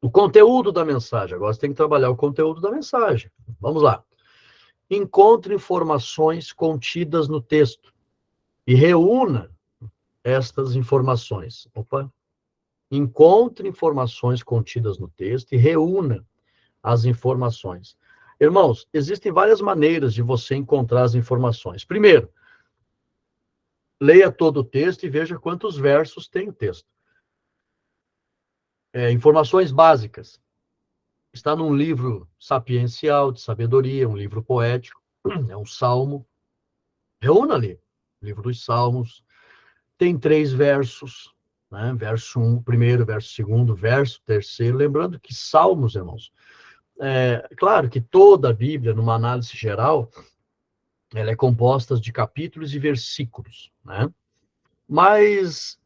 O conteúdo da mensagem. Agora você tem que trabalhar o conteúdo da mensagem. Vamos lá. Encontre informações contidas no texto e reúna estas informações. Opa. Encontre informações contidas no texto e reúna as informações. Irmãos, existem várias maneiras de você encontrar as informações. Primeiro, leia todo o texto e veja quantos versos tem o texto. Informações básicas. Está num livro sapiencial, de sabedoria, um livro poético, é um salmo. Reúna ali, livro dos Salmos. Tem 3 versos, né? Verso 1, primeiro, verso 2, verso 3. Lembrando que Salmos, irmãos, claro que toda a Bíblia, numa análise geral, ela é composta de capítulos e versículos, né? Mas,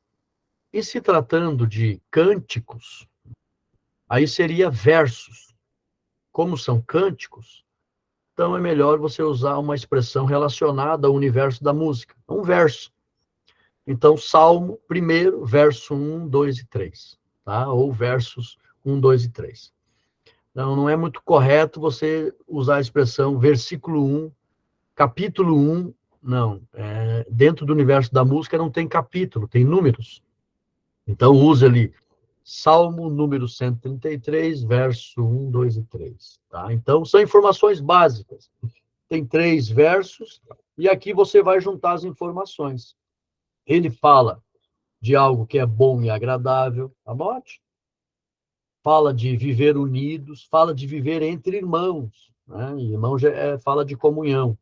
em se tratando de cânticos, aí seria versos. Como são cânticos, então é melhor você usar uma expressão relacionada ao universo da música, um verso. Então, Salmo, primeiro, verso 1, 2 e 3, tá? Ou versos 1, 2 e 3. Então, não é muito correto você usar a expressão versículo 1, capítulo 1, não. Dentro do universo da música não tem capítulo, tem números. Então, use ali Salmo número 133, verso 1, 2 e 3. Tá? Então, são informações básicas. Tem 3 versos, e aqui você vai juntar as informações. Ele fala de algo que é bom e agradável, anote. Fala de viver unidos, fala de viver entre irmãos. Né? Irmão fala de comunhão.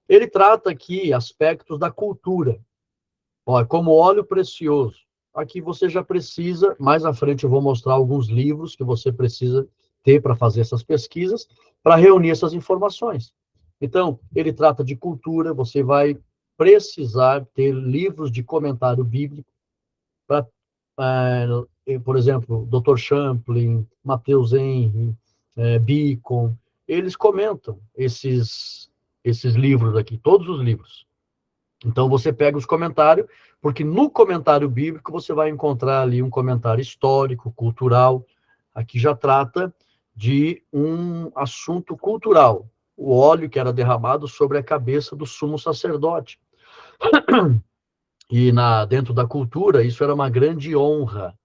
Ele trata aqui aspectos da cultura. Ó, como óleo precioso. Aqui você já precisa, mais à frente eu vou mostrar alguns livros que você precisa ter para fazer essas pesquisas, para reunir essas informações. Então, ele trata de cultura, você vai precisar ter livros de comentário bíblico, para, por exemplo, Dr. Champlin, Matheus Henry, Beacon, eles comentam esses livros aqui, todos os livros. Então, você pega os comentários, porque no comentário bíblico você vai encontrar ali um comentário histórico, cultural. Aqui já trata de um assunto cultural. O óleo que era derramado sobre a cabeça do sumo sacerdote. E dentro da cultura, isso era uma grande honra.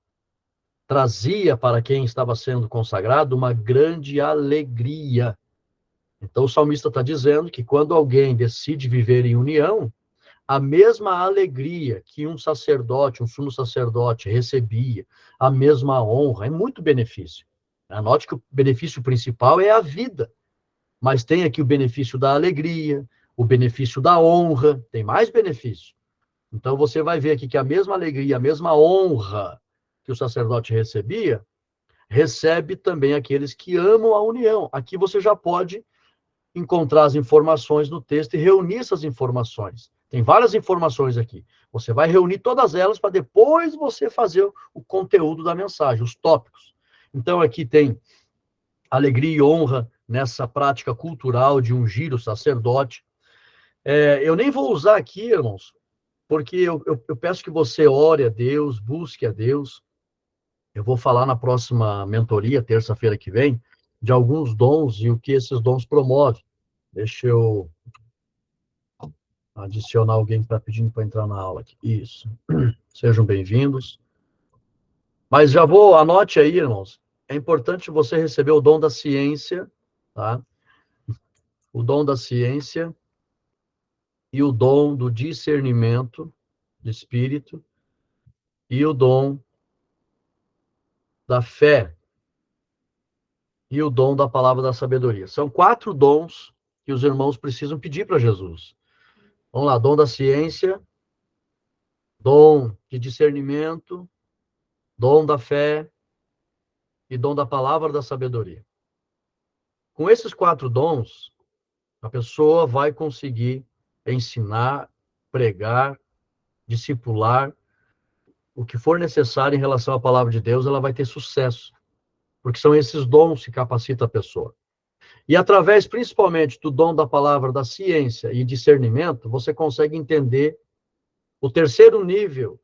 Trazia para quem estava sendo consagrado uma grande alegria. Então, o salmista está dizendo que quando alguém decide viver em união, a mesma alegria que um sacerdote, um sumo sacerdote recebia, a mesma honra, é muito benefício. Anote que o benefício principal é a vida, mas tem aqui o benefício da alegria, o benefício da honra, tem mais benefício. Então você vai ver aqui que a mesma alegria, a mesma honra que o sacerdote recebia, recebe também aqueles que amam a união. Aqui você já pode encontrar as informações no texto e reunir essas informações. Tem várias informações aqui. Você vai reunir todas elas para depois você fazer o conteúdo da mensagem, os tópicos. Então, aqui tem alegria e honra nessa prática cultural de ungir o sacerdote. Eu nem vou usar aqui, irmãos, porque eu peço que você ore a Deus, busque a Deus. Eu vou falar na próxima mentoria, terça-feira que vem, de alguns dons e o que esses dons promovem. Deixa eu adicionar alguém que está pedindo para entrar na aula aqui. Isso. Sejam bem-vindos. Mas já anote aí, irmãos. É importante você receber o dom da ciência, tá? O dom da ciência e o dom do discernimento de espírito e o dom da fé e o dom da palavra da sabedoria. São 4 dons que os irmãos precisam pedir para Jesus. Vamos lá, dom da ciência, dom de discernimento, dom da fé e dom da palavra da sabedoria. Com esses 4 dons, a pessoa vai conseguir ensinar, pregar, discipular, o que for necessário em relação à palavra de Deus, ela vai ter sucesso, porque são esses dons que capacitam a pessoa. E através, principalmente, do dom da palavra da ciência e discernimento, você consegue entender o terceiro nível,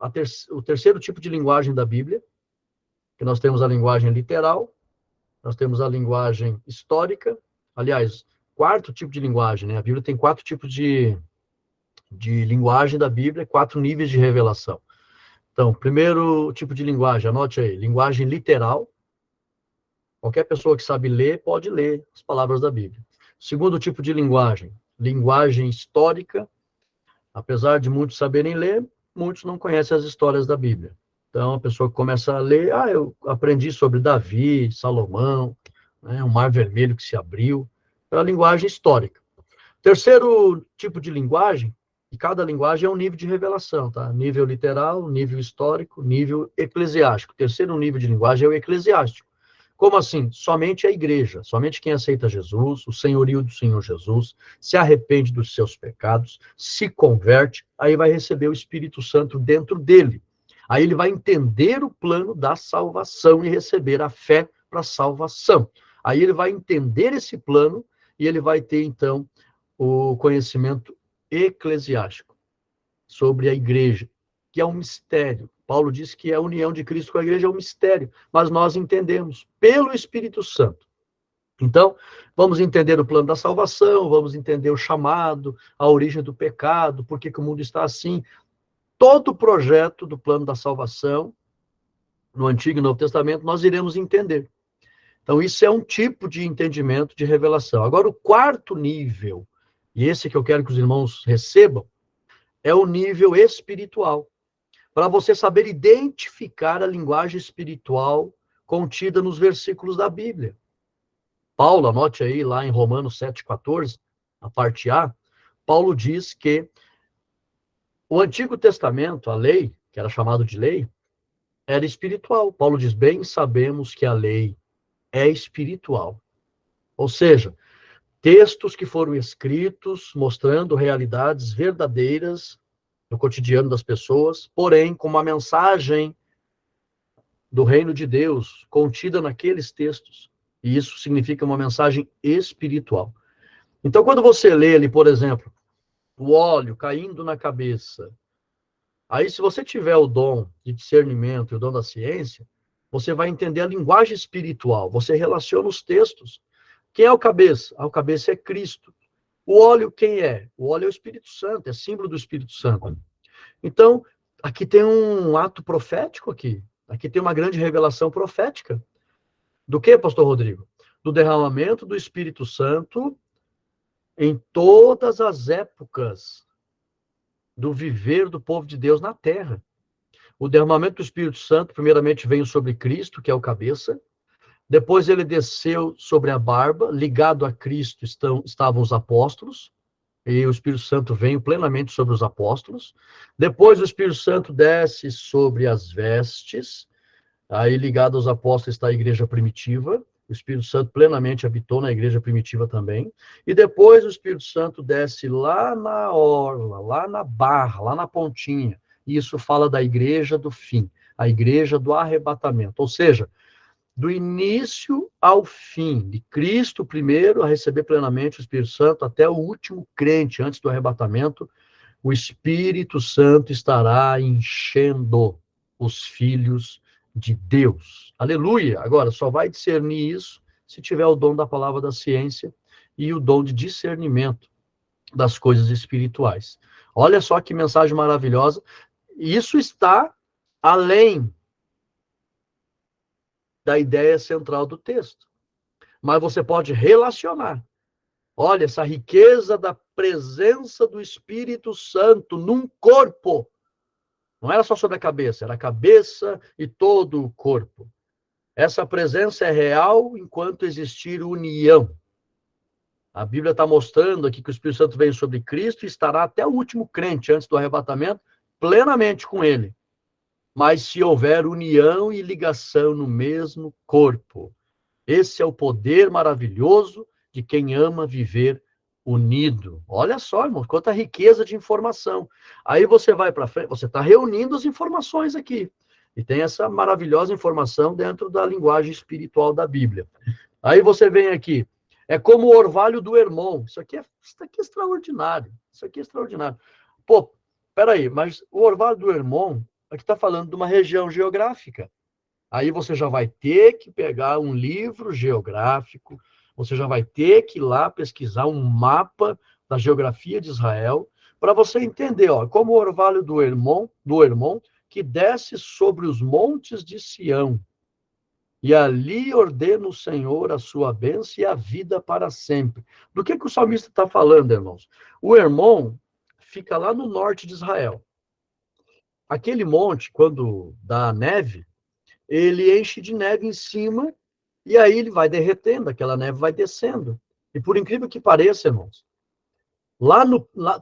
o terceiro tipo de linguagem da Bíblia, que nós temos a linguagem literal, nós temos a linguagem histórica, aliás, quarto tipo de linguagem, né? A Bíblia tem 4 tipos de linguagem da Bíblia, 4 níveis de revelação. Então, primeiro tipo de linguagem, anote aí, linguagem literal. Qualquer pessoa que sabe ler pode ler as palavras da Bíblia. Segundo tipo de linguagem, linguagem histórica. Apesar de muitos saberem ler, muitos não conhecem as histórias da Bíblia. Então, a pessoa começa a ler, eu aprendi sobre Davi, Salomão, né, o Mar Vermelho que se abriu, é a linguagem histórica. Terceiro tipo de linguagem, e cada linguagem é um nível de revelação, tá? Nível literal, nível histórico, nível eclesiástico. O terceiro nível de linguagem é o eclesiástico. Como assim? Somente a igreja, somente quem aceita Jesus, o senhorio do Senhor Jesus, se arrepende dos seus pecados, se converte, aí vai receber o Espírito Santo dentro dele. Aí ele vai entender o plano da salvação e receber a fé para a salvação. Aí ele vai entender esse plano e ele vai ter, então, o conhecimento eclesiástico sobre a igreja, que é um mistério. Paulo diz que a união de Cristo com a igreja é um mistério, mas nós entendemos pelo Espírito Santo. Então, vamos entender o plano da salvação, vamos entender o chamado, a origem do pecado, por que o mundo está assim. Todo o projeto do plano da salvação, no Antigo e Novo Testamento, nós iremos entender. Então, isso é um tipo de entendimento de revelação. Agora, o quarto nível, e esse que eu quero que os irmãos recebam, é o nível espiritual. Para você saber identificar a linguagem espiritual contida nos versículos da Bíblia. Paulo, anote aí lá em Romanos 7,14, a parte A, Paulo diz que o Antigo Testamento, a lei, que era chamado de lei, era espiritual. Paulo diz, bem sabemos que a lei é espiritual. Ou seja, textos que foram escritos mostrando realidades verdadeiras no cotidiano das pessoas, porém com uma mensagem do reino de Deus contida naqueles textos. E isso significa uma mensagem espiritual. Então, quando você lê ali, por exemplo, o óleo caindo na cabeça, aí se você tiver o dom de discernimento e o dom da ciência, você vai entender a linguagem espiritual, você relaciona os textos. Quem é o cabeça? O cabeça é Cristo. O óleo, quem é? O óleo é o Espírito Santo, é símbolo do Espírito Santo. Então, aqui tem um ato profético aqui. Aqui tem uma grande revelação profética. Do que, pastor Rodrigo? Do derramamento do Espírito Santo em todas as épocas do viver do povo de Deus na terra. O derramamento do Espírito Santo, primeiramente, veio sobre Cristo, que é o cabeça. Depois ele desceu sobre a barba. Ligado a Cristo estavam os apóstolos. E o Espírito Santo veio plenamente sobre os apóstolos. Depois o Espírito Santo desce sobre as vestes. Aí, ligado aos apóstolos, está a igreja primitiva. O Espírito Santo plenamente habitou na igreja primitiva também. E depois o Espírito Santo desce lá na orla, lá na barra, lá na pontinha. E isso fala da igreja do fim, a igreja do arrebatamento. Ou seja, do início ao fim, de Cristo primeiro a receber plenamente o Espírito Santo, até o último crente, antes do arrebatamento, o Espírito Santo estará enchendo os filhos de Deus. Aleluia! Agora, só vai discernir isso se tiver o dom da palavra da ciência e o dom de discernimento das coisas espirituais. Olha só que mensagem maravilhosa. Isso está além da ideia central do texto. Mas você pode relacionar. Olha, essa riqueza da presença do Espírito Santo num corpo. Não era só sobre a cabeça, era a cabeça e todo o corpo. Essa presença é real enquanto existir união. A Bíblia está mostrando aqui que o Espírito Santo veio sobre Cristo e estará até o último crente, antes do arrebatamento, plenamente com ele. Mas se houver união e ligação no mesmo corpo, esse é o poder maravilhoso de quem ama viver unido. Olha só, irmão, quanta riqueza de informação. Aí você vai para frente, você está reunindo as informações aqui. E tem essa maravilhosa informação dentro da linguagem espiritual da Bíblia. Aí você vem aqui, é como o orvalho do Hermon. Isso aqui é extraordinário. Isso aqui é extraordinário. Pô, peraí, mas o orvalho do Hermon aqui está falando de uma região geográfica. Aí você já vai ter que pegar um livro geográfico, você já vai ter que ir lá pesquisar um mapa da geografia de Israel, para você entender, ó, como o orvalho do Hermon, que desce sobre os montes de Sião, e ali ordena o Senhor a sua bênção e a vida para sempre. Do que o salmista está falando, irmãos? O Hermon fica lá no norte de Israel. Aquele monte, quando dá neve, ele enche de neve em cima, e aí ele vai derretendo, aquela neve vai descendo. E por incrível que pareça, irmãos,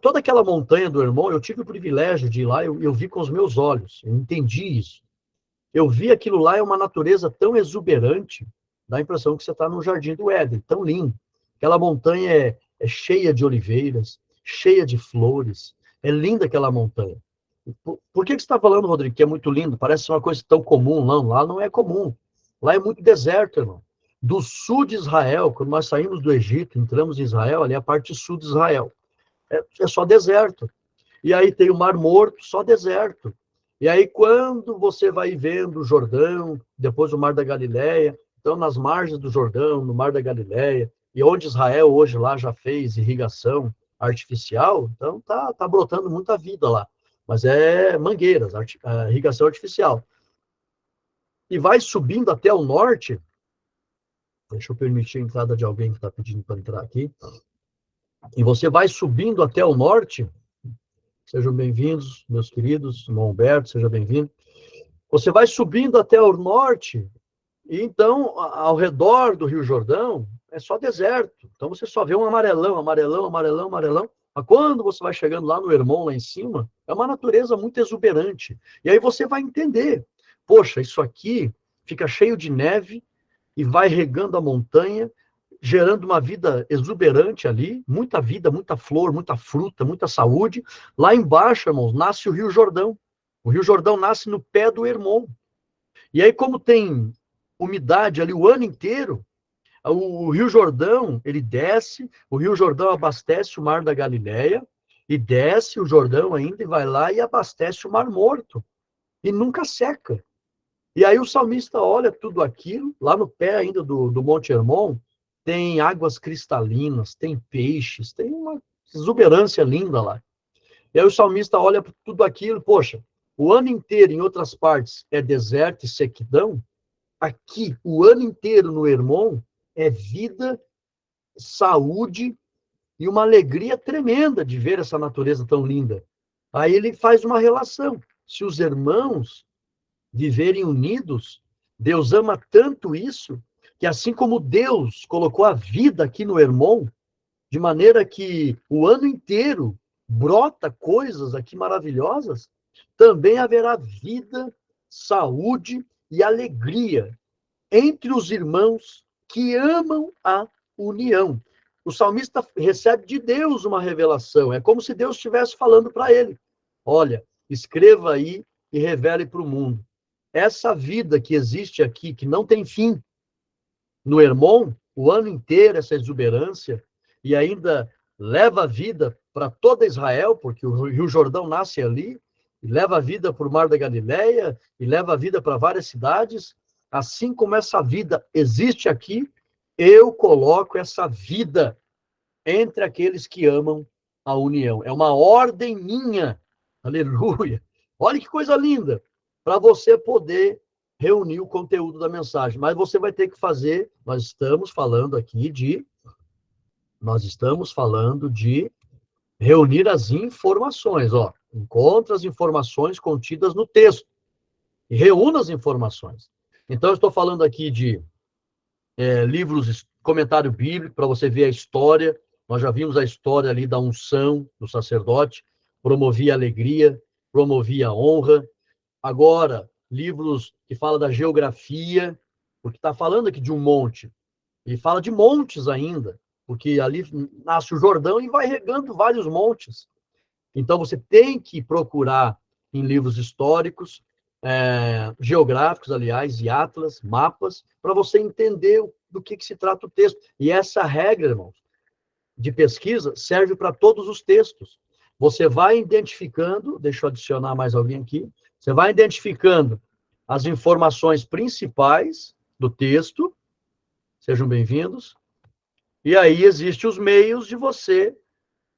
toda aquela montanha do Hermon, eu tive o privilégio de ir lá, eu vi com os meus olhos, eu entendi isso. Eu vi aquilo lá, é uma natureza tão exuberante, dá a impressão que você está no Jardim do Éden, tão lindo. Aquela montanha é cheia de oliveiras, cheia de flores, é linda aquela montanha. Por que você está falando, Rodrigo, que é muito lindo? Parece uma coisa tão comum. Não, lá não é comum. Lá é muito deserto, irmão. Do sul de Israel, quando nós saímos do Egito, entramos em Israel, ali é a parte sul de Israel. É só deserto. E aí tem o Mar Morto, só deserto. E aí, quando você vai vendo o Jordão, depois o Mar da Galileia, então nas margens do Jordão, no Mar da Galileia, e onde Israel hoje lá já fez irrigação artificial, então tá brotando muita vida lá. Mas é mangueiras, irrigação artificial. E vai subindo até o norte, deixa eu permitir a entrada de alguém que está pedindo para entrar aqui, e você vai subindo até o norte, sejam bem-vindos, meus queridos, irmão Humberto, seja bem-vindo. Você vai subindo até o norte, e então, ao redor do Rio Jordão, é só deserto. Então, você só vê um amarelão, amarelão, amarelão, amarelão. Mas quando você vai chegando lá no Hermon, lá em cima, é uma natureza muito exuberante. E aí você vai entender. Poxa, isso aqui fica cheio de neve e vai regando a montanha, gerando uma vida exuberante ali, muita vida, muita flor, muita fruta, muita saúde. Lá embaixo, irmãos, nasce o Rio Jordão. O Rio Jordão nasce no pé do Hermon. E aí, como tem umidade ali o ano inteiro, o Rio Jordão, ele desce, o Rio Jordão abastece o Mar da Galileia, e desce o Jordão ainda e vai lá e abastece o Mar Morto. E nunca seca. E aí o salmista olha tudo aquilo, lá no pé ainda do Monte Hermon, tem águas cristalinas, tem peixes, tem uma exuberância linda lá. E aí o salmista olha para tudo aquilo, poxa, o ano inteiro em outras partes é deserto e sequidão, aqui, o ano inteiro no Hermon, é vida, saúde e uma alegria tremenda de ver essa natureza tão linda. Aí ele faz uma relação. Se os irmãos viverem unidos, Deus ama tanto isso, que assim como Deus colocou a vida aqui no Hermon, de maneira que o ano inteiro brota coisas aqui maravilhosas, também haverá vida, saúde e alegria entre os irmãos que amam a união. O salmista recebe de Deus uma revelação. É como se Deus estivesse falando para ele: olha, escreva aí e revele para o mundo. Essa vida que existe aqui, que não tem fim, no Hermon, o ano inteiro, essa exuberância, e ainda leva a vida para toda Israel, porque o Rio Jordão nasce ali, e leva a vida para o Mar da Galileia, e leva a vida para várias cidades. Assim como essa vida existe aqui, eu coloco essa vida entre aqueles que amam a união. É uma ordem minha. Aleluia. Olha que coisa linda. Para você poder reunir o conteúdo da mensagem. Mas você vai ter que fazer, nós estamos falando de reunir as informações, ó. Encontre as informações contidas no texto e reúna as informações. Então, eu estou falando aqui de livros, comentário bíblico, para você ver a história. Nós já vimos a história ali da unção do sacerdote, promovia alegria, promovia honra. Agora, livros que falam da geografia, porque está falando aqui de um monte, e fala de montes ainda, porque ali nasce o Jordão e vai regando vários montes. Então, você tem que procurar em livros históricos, geográficos, aliás, e atlas, mapas, para você entender do que se trata o texto. E essa regra, irmãos, de pesquisa serve para todos os textos. Você vai identificando, deixa eu adicionar mais alguém aqui, você vai identificando as informações principais do texto. Sejam bem-vindos. E aí existem os meios de você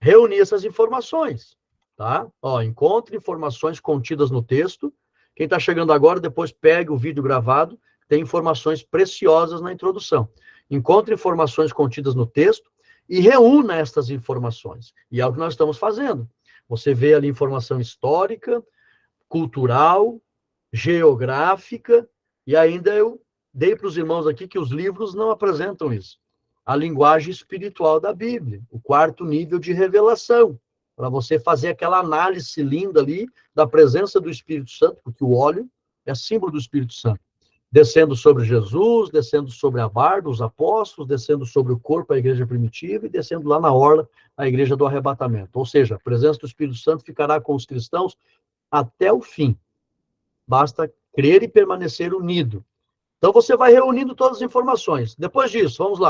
reunir essas informações, tá? Ó, encontre informações contidas no texto. Quem está chegando agora, depois pegue o vídeo gravado, tem informações preciosas na introdução. Encontre informações contidas no texto e reúna estas informações. E é o que nós estamos fazendo. Você vê ali informação histórica, cultural, geográfica, e ainda eu dei para os irmãos aqui que os livros não apresentam isso. A linguagem espiritual da Bíblia, o quarto nível de revelação, para você fazer aquela análise linda ali da presença do Espírito Santo, porque o óleo é símbolo do Espírito Santo, descendo sobre Jesus, descendo sobre a barba, os apóstolos, descendo sobre o corpo, a igreja primitiva, e descendo lá na orla, a igreja do arrebatamento. Ou seja, a presença do Espírito Santo ficará com os cristãos até o fim. Basta crer e permanecer unido. Então, você vai reunindo todas as informações. Depois disso, vamos lá.